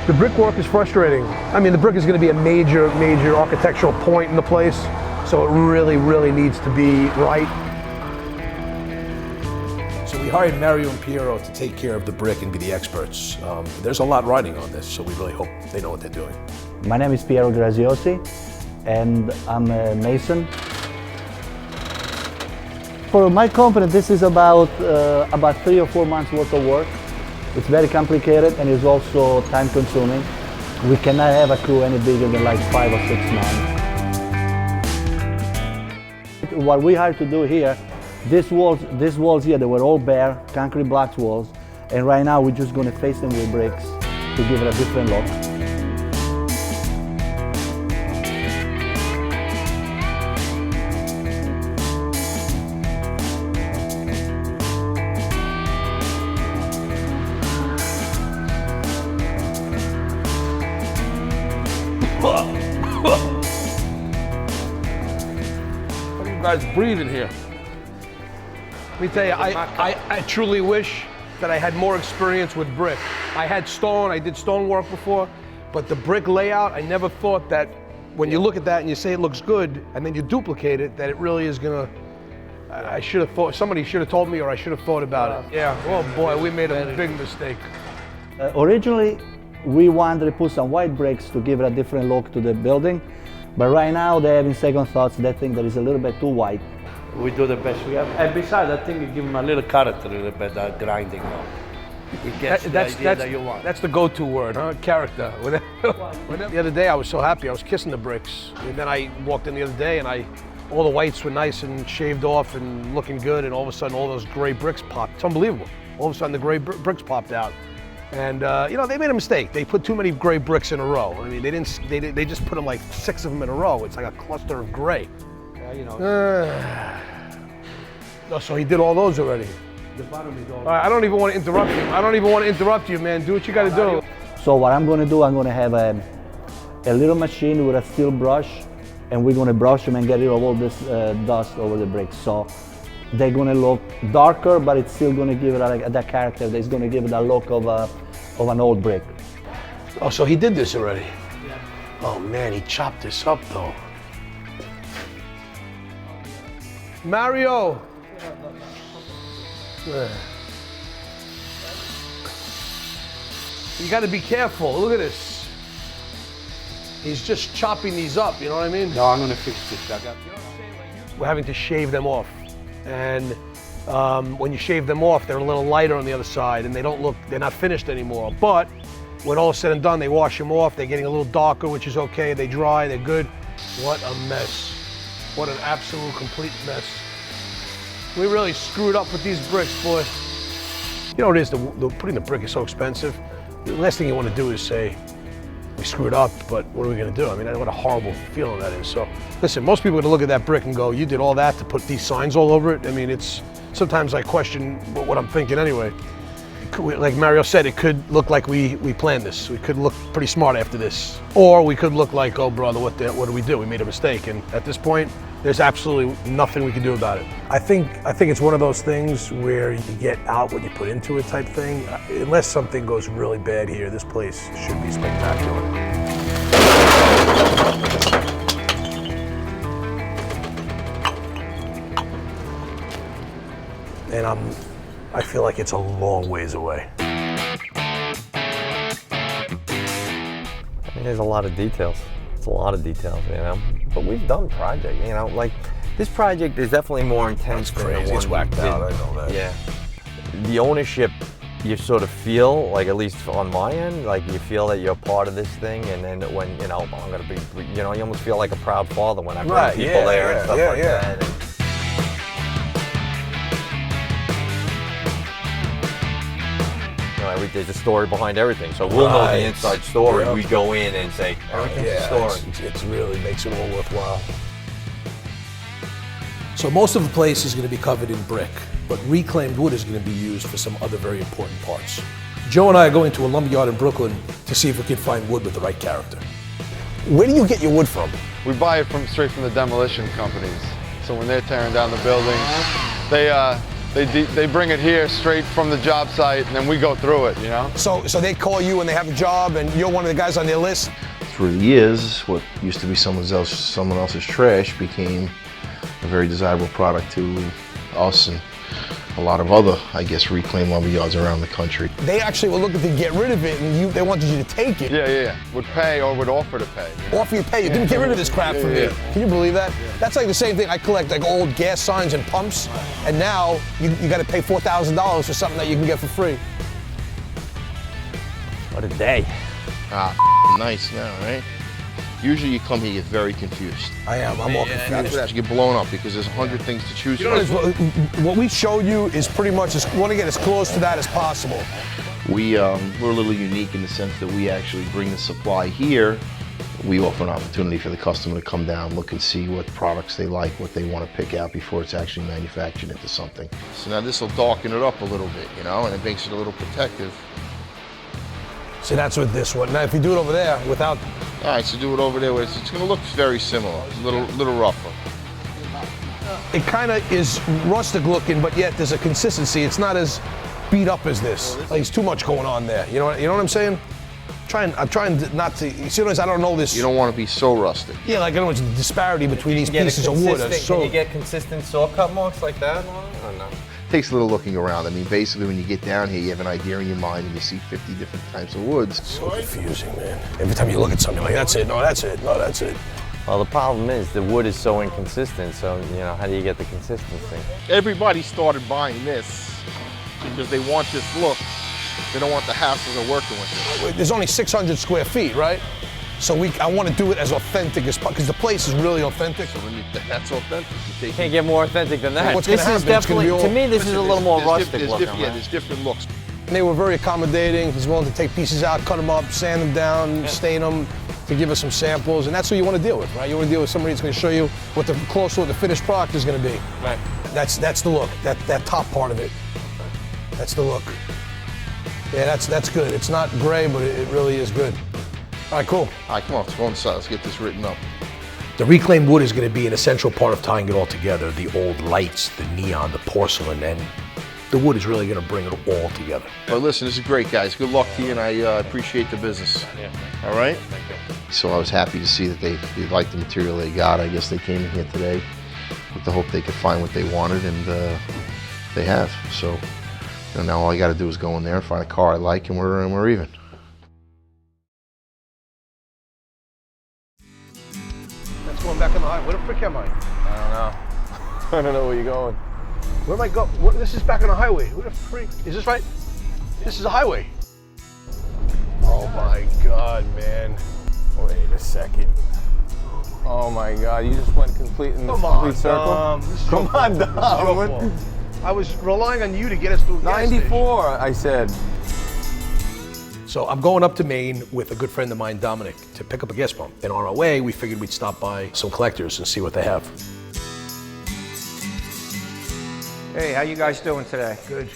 The brickwork is frustrating. I mean, the brick is going to be a major architectural point in the place, so it really needs to be right. So we hired Mario and Piero to take care of the brick and be the experts. There's a lot riding on this, so we really hope they know what they're doing. My name is Piero Graziosi, and I'm a mason. For my company, this is about 3 or 4 months worth of work. It's very complicated and it's also time consuming. We cannot have a crew any bigger than like 5 or 6 men. What we had to do here, these walls here, they were all bare, concrete block walls, and right now we're just going to face them with bricks to give it a different look. What are you guys breathing here? Let me tell you, I truly wish that I had more experience with brick. I had stone, I did stone work before, but the brick layout, I never thought that when you look at that and you say it looks good, and then you duplicate it, that it really is gonna, I should have thought, somebody should have told me, or I should have thought about it. Yeah, oh boy, we made a big mistake. Originally, we wanted to put some white bricks to give it a different look to the building, but right now they're having second thoughts. They think that it's a little bit too white. We do the best we have. And besides, I think it gives them a little character, a little bit, that grinding. It gets the idea that you want. That's the go-to word, huh? Character. The other day I was so happy, I was kissing the bricks. And then I walked in the other day and all the whites were nice and shaved off and looking good, and all of a sudden all those gray bricks popped. It's unbelievable. All of a sudden the gray bricks popped out. And you know, they made a mistake. They put too many gray bricks in a row. I mean, they just put them like 6 of them in a row. It's like a cluster of gray. Yeah, you know. Oh, so he did all those already. The bottom is all. All right, I don't even want to interrupt you. I don't even want to interrupt you, man. Do what you got to do. So what I'm going to do, I'm going to have a little machine with a steel brush, and we're going to brush them and get rid of all this dust over the bricks. So they're going to look darker, but it's still going to give it that character. It's going to give it a look of an old brick. Oh, so he did this already? Yeah. Oh man, he chopped this up though. Mario! You got to be careful. Look at this. He's just chopping these up, you know what I mean? No, I'm going to fix this. We're having to shave them off. And when you shave them off, they're a little lighter on the other side and they're not finished anymore. But when all is said and done, they wash them off. They're getting a little darker, which is okay. They dry, they're good. What a mess. What an absolute complete mess. We really screwed up with these bricks, boy. You know what it is, putting the brick is so expensive. The last thing you want to do is say, we screwed up, but what are we going to do? I mean, what a horrible feeling that is. So, listen, most people are going to look at that brick and go, you did all that to put these signs all over it? I mean, sometimes I question what I'm thinking anyway. Like Mario said, it could look like we planned this. We could look pretty smart after this. Or we could look like, oh brother, what did we do? We made a mistake. And at this point, there's absolutely nothing we can do about it. I think it's one of those things where you get out what you put into it type thing. Unless something goes really bad here, this place should be spectacular. And I feel like it's a long ways away. I mean, there's a lot of details. It's a lot of details, you know. But we've done project, you know, like this project is definitely more intense. That's crazy. It's whacked out. I know that. Yeah. The ownership, you sort of feel, like at least on my end, like you feel that you're part of this thing, and then when you know I'm gonna be, you know, you almost feel like a proud father when I bring people there and stuff like that. And, there's a story behind everything, so we'll know the inside story. We go in and say, everything's a story. It really makes it all worthwhile. So most of the place is going to be covered in brick, but reclaimed wood is going to be used for some other very important parts. Joe and I are going to a lumberyard in Brooklyn to see if we can find wood with the right character. Where do you get your wood from? We buy it straight from the demolition companies. So when they're tearing down the buildings, they They bring it here straight from the job site, and then we go through it, you know? So they call you when they have a job, and you're one of the guys on their list? Through the years, what used to be someone else's trash became a very desirable product to us and a lot of other, I guess, reclaimed lumber yards around the country. They actually were looking to get rid of it, and they wanted you to take it. Yeah. Would pay or would offer to pay. You know? Offer you pay. You didn't get rid of this crap from me. Can you believe that? That's like the same thing. I collect like old gas signs and pumps, and now you got to pay $4,000 for something that you can get for free. What a day. Nice now, right? Usually you come here, you get very confused. I am. I'm all confused. That's what you get blown up because there's 100 things to choose from. What we showed you is pretty much, want to get as close to that as possible. We're a little unique in the sense that we actually bring the supply here. We offer an opportunity for the customer to come down, look and see what products they like, what they want to pick out before it's actually manufactured into something. So now this will darken it up a little bit, you know, and it makes it a little protective. See, that's with this one. Now, if you do it over there without... All right, so do it over there. It's going to look very similar, a little rougher. It kind of is rustic looking, but yet there's a consistency. It's not as beat up as this. Like, there's too much going on there. You know what I'm saying? I'm trying not to. You see, I don't know this. You don't want to be so rustic. Yeah, like I know it's the disparity between these pieces of wood. Can you get consistent saw cut marks like that or no? Takes a little looking around. I mean, basically, when you get down here, you have an idea in your mind, and you see 50 different types of woods. So confusing, man. Every time you look at something, you're like, that's it. No, that's it. No, that's it. Well, the problem is the wood is so inconsistent. So how do you get the consistency? Everybody started buying this because they want this look. They don't want the hassles of working with it. There's only 600 square feet, right? So I want to do it as authentic as possible, because the place is really authentic. So that's authentic. You can't get more authentic than that. What's going to happen? Definitely, to me, this is a little more rustic looking. Yeah, there's different looks. And they were very accommodating. He's willing to take pieces out, cut them up, sand them down, stain them, to give us some samples. And that's who you want to deal with, right? You want to deal with somebody that's going to show you what the finished product is going to be. Right. That's the look. That top part of it. That's the look. Yeah, that's good. It's not gray, but it really is good. All right, cool. All right, come on, let's go inside. Let's get this written up. The reclaimed wood is going to be an essential part of tying it all together. The old lights, the neon, the porcelain, and the wood is really going to bring it all together. Well, listen, this is great, guys. Good luck to you, and I appreciate the business. Yeah. All right? So I was happy to see that they liked the material they got. I guess they came in here today with the hope they could find what they wanted, and they have. So now all I got to do is go in there and find a car I like, and we're even. That's going back on the highway. Where the frick am I? I don't know. I don't know where you're going. Where am I going? This is back on the highway. Where the freak? Is this right? This is a highway. Oh my God, man. Wait a second. Oh my God, you just went complete in this complete circle? Come on, Dom. I was relying on you to get us through 94, I said. So I'm going up to Maine with a good friend of mine, Dominic, to pick up a gas pump. And on our way, we figured we'd stop by some collectors and see what they have. Hey, how you guys doing today? Good.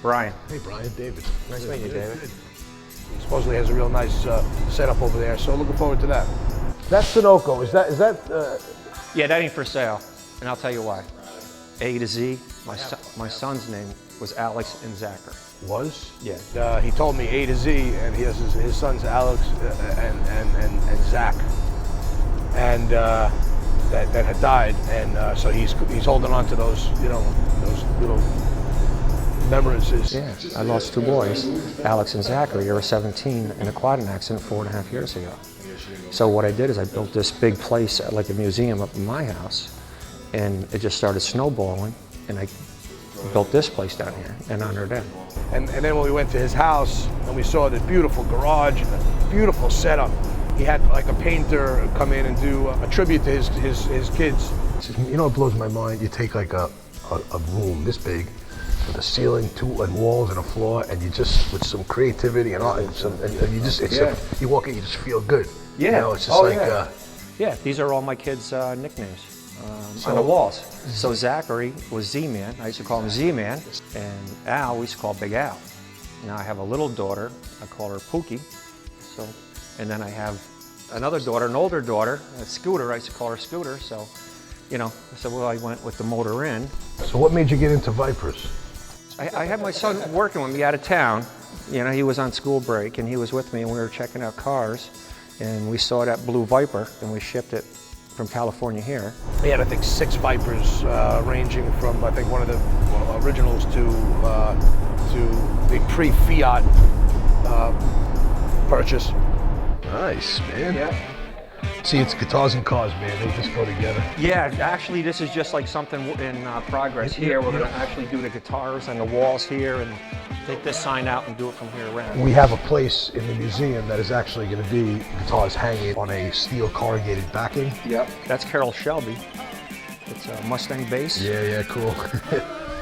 Brian. Hey, Brian. David. Nice to meet you, David. Good. He supposedly has a real nice setup over there, so looking forward to that. That's Sunoco. Is that? Yeah, that ain't for sale, and I'll tell you why. A to Z. My son's name was Alex and Zachary. Was? Yeah. He told me A to Z, and he has his sons Alex and Zach, and that had died, and so he's holding on to those those little remembrances. Yeah, I lost two boys, Alex and Zachary. They were 17 in a quad accident 4.5 years ago. So what I did is I built this big place, like a museum up in my house, and it just started snowballing, and I built this place down here in honor of them. And then when we went to his house and we saw this beautiful garage and a beautiful setup, he had like a painter come in and do a tribute to his kids. You know, it blows my mind. You take like a room this big with a ceiling, and walls and a floor, and you just, with some creativity and all, and you just, you walk in, you just feel good. Yeah. You know, it's just yeah, these are all my kids' nicknames on the walls. So Zachary was Z-Man. I used to call him Z-Man. And Al, we used to call Big Al. Now I have a little daughter. I call her Pookie. So, and then I have another daughter, an older daughter, Scooter. I used to call her Scooter. So you know, I said, well, I went with the motor in. So what made you get into Vipers? I had my son working with me out of town. You know, he was on school break and he was with me and we were checking out cars and we saw that blue Viper and we shipped it from California here. He had, I think, 6 Vipers, ranging from, I think, one of the originals to the pre-Fiat purchase. Nice, man. Yeah. See, it's guitars and cars, man. They just go together. Yeah, actually, this is just like something in progress here. We're going to actually do the guitars and the walls here and take this sign out and do it from here around. We have a place in the museum that is actually going to be guitars hanging on a steel corrugated backing. Yep. That's Carroll Shelby. It's a Mustang bass. Yeah, cool.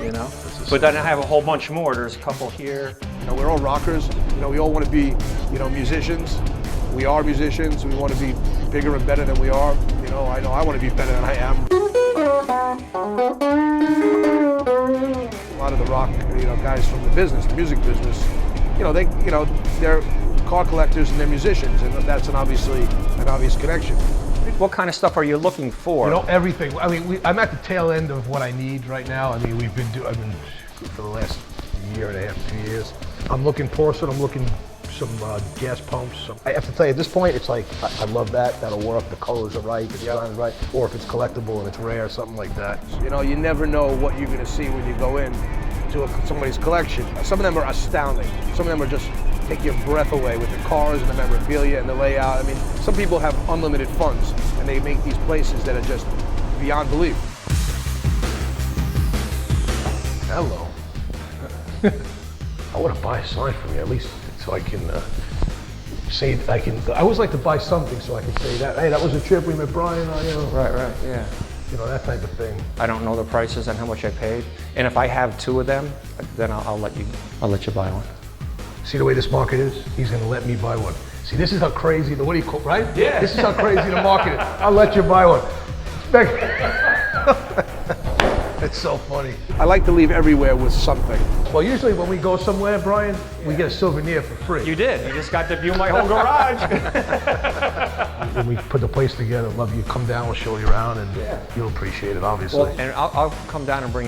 You know? But then I have a whole bunch more. There's a couple here. You know, we're all rockers. You know, we all want to be, you know, musicians. We are musicians. We want to be bigger and better than we are. You know I want to be better than I am. A lot of the rock, you know, guys from the business, the music business, they're car collectors and they're musicians, and that's an obvious connection. What kind of stuff are you looking for? You know, everything. I mean, I'm at the tail end of what I need right now. I mean, I've been for the last year and a half, 2 years. I'm looking porcelain. I'm looking some gas pumps. I have to tell you, at this point, it's like, I love that. That'll work. The colors are right, the design's right. Or if it's collectible and it's rare, something like that. You know, you never know what you're going to see when you go in to somebody's collection. Some of them are astounding. Some of them are just take your breath away with the cars and the memorabilia and the layout. I mean, some people have unlimited funds and they make these places that are just beyond belief. Hello. I want to buy a sign from you, at least so I can say, I always like to buy something so I can say that, hey, that was a trip, we met Brian, you know. Right, yeah. You know, that type of thing. I don't know the prices and how much I paid. And if I have 2 of them, then I'll let you buy one. See the way this market is? He's gonna let me buy one. See, this is how crazy what do you call, right? Yeah. This is how crazy the market is. I'll let you buy one. It's so funny. I like to leave everywhere with something. Well, usually when we go somewhere, Brian, we get a souvenir for free. You did. You just got to view my whole garage. When we put the place together, love you. Come down, we'll show you around, and you'll appreciate it, obviously. Well, and I'll come down and bring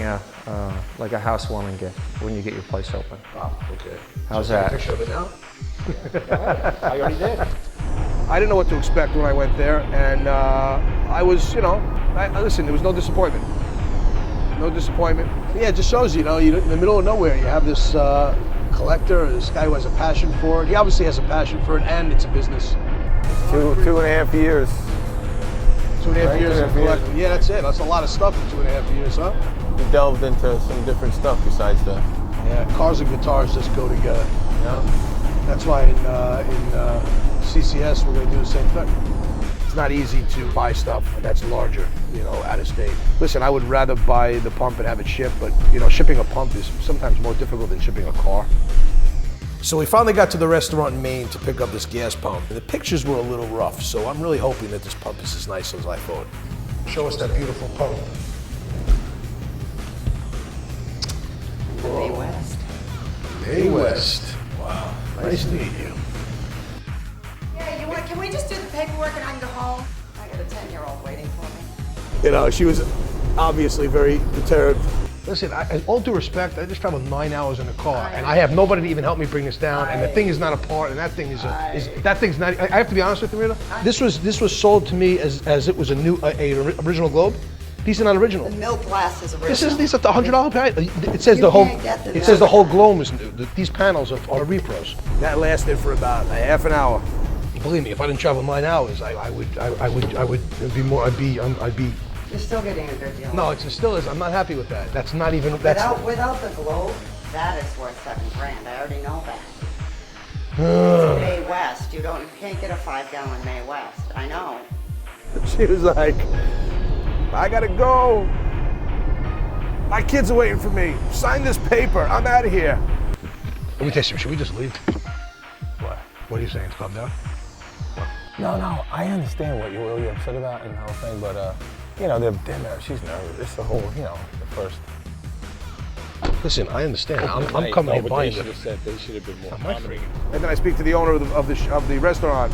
like a housewarming gift when you get your place open. Oh, okay. How's that? Picture of it now? I already did. I didn't know what to expect when I went there, and I was, listen, there was no disappointment. No disappointment. Yeah, it just shows, you're in the middle of nowhere. You have this collector, this guy who has a passion for it. He obviously has a passion for it, and it's a business. 2.5 years. 2.5 years of collecting. Yeah, that's it. That's a lot of stuff in 2.5 years, huh? We delved into some different stuff besides that. Yeah, cars and guitars just go together. Yeah. That's why in CCS we're going to do the same thing. It's not easy to buy stuff that's larger, out of state. Listen, I would rather buy the pump and have it shipped, but shipping a pump is sometimes more difficult than shipping a car. So we finally got to the restaurant in Maine to pick up this gas pump. And the pictures were a little rough, so I'm really hoping that this pump is as nice as I thought. Show us that beautiful pump. May West. May West. Wow. Nice to meet you. Yeah, can we just do the paperwork and I can go home? I got a 10-year-old waiting for me. She was obviously very perturbed. Listen, all due respect, I just traveled 9 hours in a car, and I have nobody to even help me bring this down, and the thing is not apart, and that thing is that thing's not. I have to be honest with you, Rita. This was sold to me as it was a original Globe. These are not original. The milk glass is original. These are the $100 pack. It says the whole. It says the whole Globe is new. These panels are repros. That lasted for about a half an hour. Believe me, if I didn't travel 9 hours, I would be more. I'd be. You're still getting a good deal. No, it still is. I'm not happy with that. That's not even. Without the Globe, that is worth $7,000. I already know that. May West. You can't get a 5-gallon May West. I know. She was like, I gotta go. My kids are waiting for me. Sign this paper. I'm out of here. Let me tell you, should we just leave? What? What are you saying? Calm down? No, I understand what you're really upset about and the whole thing, but they're nervous. She's nervous. It's the whole, the first. Listen, I understand. I'm coming here buying it. They should have been more honoring. And then I speak to the owner of the restaurant,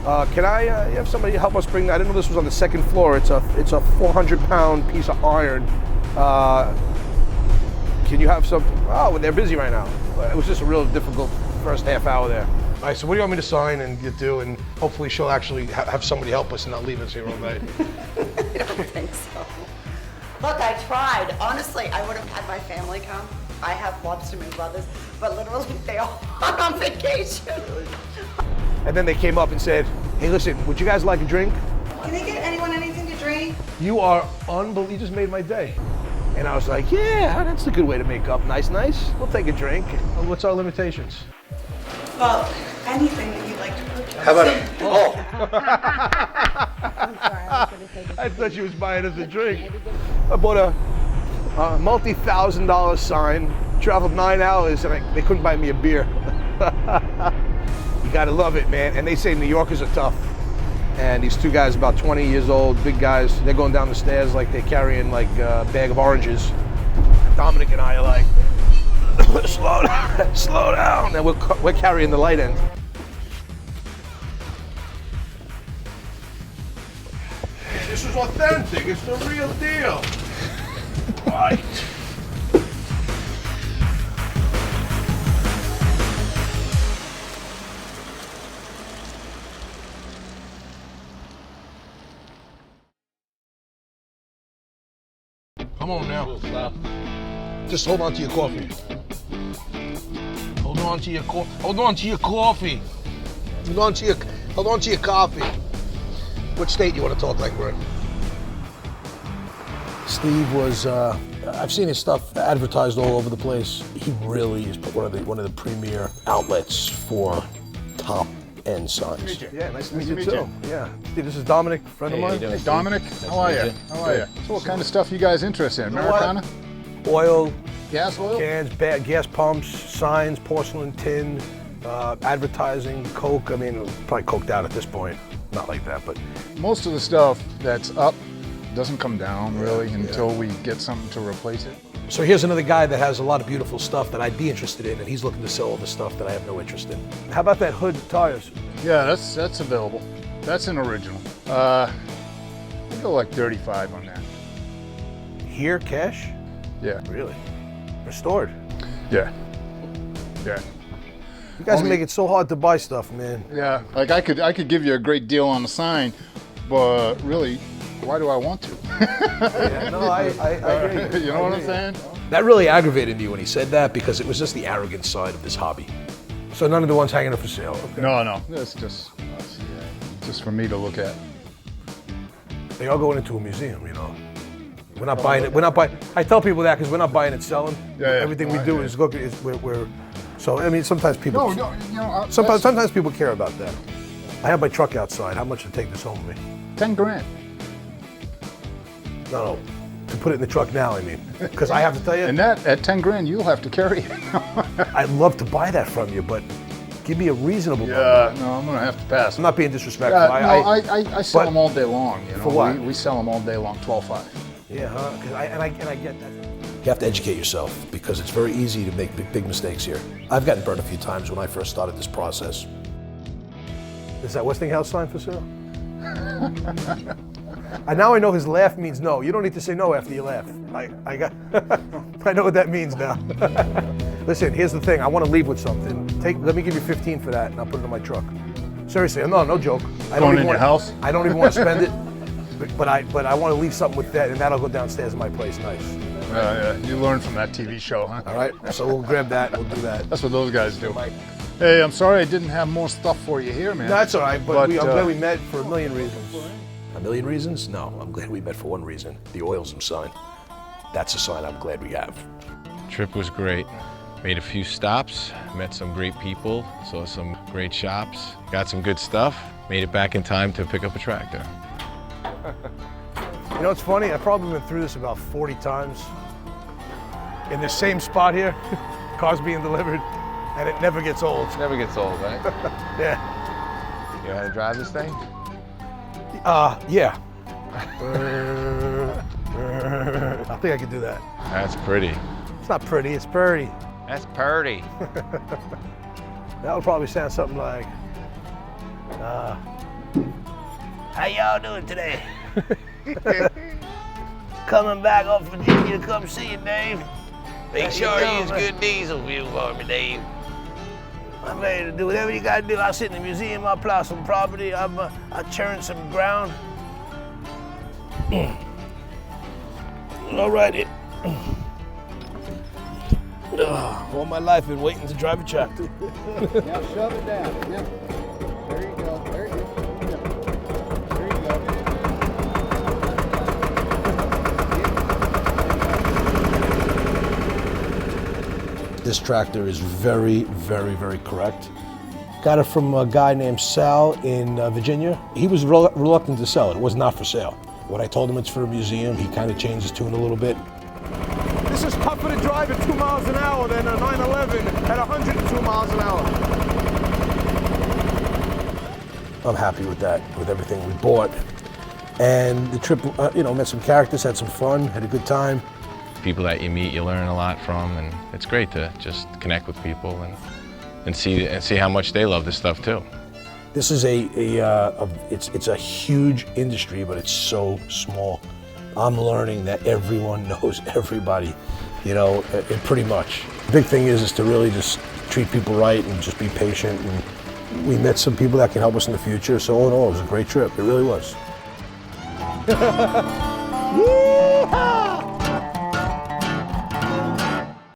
Can I have somebody help us bring that? I didn't know this was on the second floor. It's a 400-pound piece of iron. Can you have some? Oh, well, they're busy right now. It was just a real difficult first half hour there. All right, so what do you want me to sign and get do? And hopefully she'll actually have somebody help us and not leave us here all night. I don't think so. Look, I tried. Honestly, I would have had my family come. I have lobsterman brothers, but literally they all are on vacation. And then they came up and said, hey, listen, would you guys like a drink? Can I get anyone anything to drink? You are unbelievable. You just made my day. And I was like, yeah, that's a good way to make up. Nice. We'll take a drink. What's our limitations? Well, anything that you'd like to purchase. How about a, I'm sorry, I thought she was buying us a drink. I bought a multi-$1,000 sign, traveled 9 hours, and they couldn't buy me a beer. You gotta love it, man. And they say New Yorkers are tough. And these two guys, about 20 years old, big guys, they're going down the stairs like they're carrying like a bag of oranges. Dominic and I are like, slow down, and we're carrying the light end. This is authentic, it's the real deal. Right. Come on now. Just hold on to your coffee. Hold on to your coffee. Hold on to your coffee. Hold on to your coffee. What state you want to talk like we're in? Steve was, I've seen his stuff advertised all over the place. He really is one of the premier outlets for top-end signs. Yeah, nice to meet you too. Yeah. Steve, this is Dominic, friend of mine. Hey, Dominic, how are you? How are you? So what kind of stuff you guys interested in? Americana? Oil. Gas oil? Cans, gas pumps, signs, porcelain, tin, advertising, Coke. I mean, probably coked out at this point. Not like that, but. Most of the stuff that's up doesn't come down really until we get something to replace it. So here's another guy that has a lot of beautiful stuff that I'd be interested in, and he's looking to sell all the stuff that I have no interest in. How about that hood tires? Yeah, that's available. That's an original. We go like 35 on that. Here, cash? Yeah. Really? Restored? Yeah. Yeah. You guys make it so hard to buy stuff, man. Yeah, like I could give you a great deal on the sign, but really, why do I want to? Yeah, no, I agree. You know what I'm saying? That really aggravated me when he said that because it was just the arrogant side of this hobby. So none of the ones hanging up for sale. Okay. No, that's just for me to look at. They are going into a museum, you know. We're not buying it. We're not buying. I tell people that because we're not buying and selling. Yeah. Everything we do is look. We're. So I mean, sometimes people. Sometimes people care about that. I have my truck outside. How much to take this home with me? 10 grand. No, to put it in the truck now. I mean, because I have to tell you. And that at 10 grand, you'll have to carry it. I'd love to buy that from you, but give me a reasonable. Yeah, no, I'm gonna have to pass. I'm not being disrespectful. I sell them all day long. You know, for what? We sell them all day long, 12.5. Yeah, and I get that. You have to educate yourself because it's very easy to make big mistakes here. I've gotten burnt a few times when I first started this process. Is that Westinghouse sign for sale? And now I know his laugh means no. You don't need to say no after you laugh. I know what that means now. Listen, here's the thing. I want to leave with something. Let me give you 15 for that, and I'll put it in my truck. Seriously, no joke. Going in your house? I don't even want to spend it, but I want to leave something with that, and that'll go downstairs in my place. Nice. Yeah, you learned from that TV show, huh? All right, so we'll grab that. We'll do that. That's what those guys do. Hey, I'm sorry I didn't have more stuff for you here, man. No, that's all right, but I'm glad we met for a million reasons. A million reasons? No, I'm glad we met for one reason. The Oilsome sign. That's a sign I'm glad we have. Trip was great. Made a few stops, met some great people, saw some great shops, got some good stuff, made it back in time to pick up a tractor. You know what's funny? I've probably been through this about 40 times. In the same spot here, cars being delivered, and it never gets old. It never gets old, right? Yeah. You know how to drive this thing? Yeah. I think I could do that. That's pretty. It's not pretty, it's purty. That's purty. That would probably sound something like, How y'all doing today? Coming back off Virginia to come see you, Dave. Make sure you use good diesel fuel for me, Dave. I'm ready to do whatever you gotta do. I'll sit in the museum, I'll plow some property, I'll churn some ground. All righty. All my life been waiting to drive a tractor. Now shove it down. Yep. There you go. There you go. There you go. This tractor is very, very, very correct. Got it from a guy named Sal in Virginia. He was reluctant to sell it. It was not for sale. When I told him it's for a museum, he kind of changed his tune a little bit. This is tougher to drive at 2 miles an hour than a 911 at 102 miles an hour. I'm happy with that, with everything we bought. And the trip, met some characters, had some fun, had a good time. People that you meet, you learn a lot from, and it's great to just connect with people and see how much they love this stuff too. This is it's a huge industry, but it's so small. I'm learning that everyone knows everybody, pretty much. The big thing is to really just treat people right and just be patient. And we met some people that can help us in the future. So all in all, it was a great trip. It really was. Yeehaw!